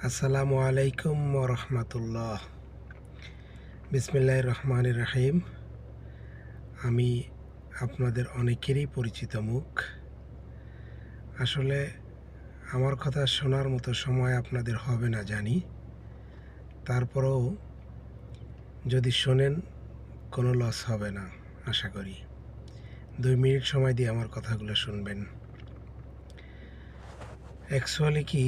আসসালামু আলাইকুম ওয়া রাহমাতুল্লাহ। বিসমিল্লাহির রহমানির রহিম। আমি আপনাদের অনেকেরই পরিচিত মুখ। আসলে আমার কথা শোনার মতো সময় আপনাদের হবে না জানি, তারপরেও যদি শোনেন কোনো লস হবে না আশা করি। 2 মিনিট সময় দিয়ে আমার কথাগুলো শুনবেন। অ্যাকচুয়ালি কি,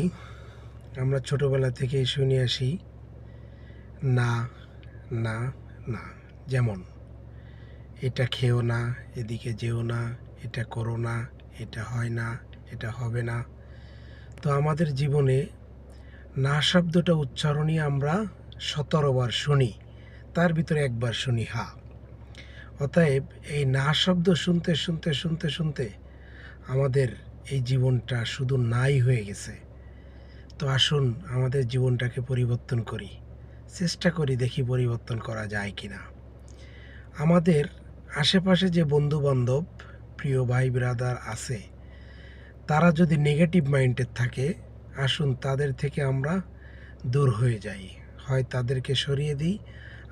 আমরা ছোটোবেলা থেকেই শুনে আসি না না না। যেমন এটা খেও না, এদিকে যেও না, এটা করো না, এটা হয় না, এটা হবে না। তো আমাদের জীবনে না শব্দটা উচ্চারণই আমরা 17 বার শুনি, তার ভিতরে একবার শুনি হা। অতএব এই না শব্দ শুনতে শুনতে শুনতে শুনতে আমাদের এই জীবনটা শুধু নাই হয়ে গেছে। তো আসুন আমাদের জীবনটাকে পরিবর্তন করি, চেষ্টা করি দেখি পরিবর্তন করা যায় কিনা। আমাদের আশেপাশে যে বন্ধুবান্ধব, প্রিয় ভাই ব্রাদার আছে, তারা যদি নেগেটিভ মাইন্ডের থাকে, আসুন তাদের থেকে আমরা দূর হয়ে যাই। হয় তাদেরকে সরিয়ে দিই,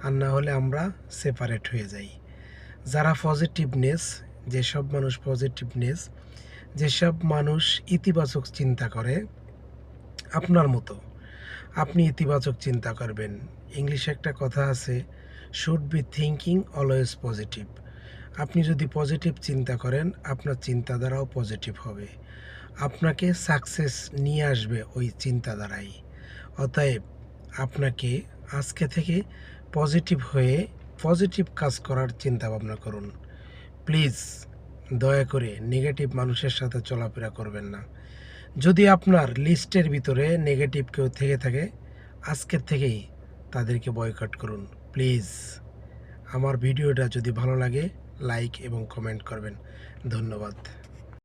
আর না হলে আমরা সেপারেট হয়ে যাই। যারা পজিটিভনেস, যেসব মানুষ ইতিবাচক চিন্তা করে, আপনার মতো আপনি ইতিবাচক চিন্তা করবেন। ইংলিশে একটা কথা আছে, should be thinking always positive. আপনি যদি পজিটিভ চিন্তা করেন, আপনার চিন্তাধারাও পজিটিভ হবে, আপনাকে সাকসেস নিয়ে আসবে ওই চিন্তাধারাই। অতএব আপনাকে আজকে থেকে পজিটিভ হয়ে পজিটিভ কাজ করার চিন্তা ভাবনা করুন। প্লিজ দয়া করে নেগেটিভ মানুষের সাথে চলাফেরা করবেন না। যদি আপনার লিস্টের ভিতরে নেগেটিভ কেউ থেকে থাকে, আজকের থেকেই তাদেরকে বয়কট করুন প্লিজ। আমার ভিডিওটা যদি ভালো লাগে, লাইক এবং কমেন্ট করবেন। ধন্যবাদ।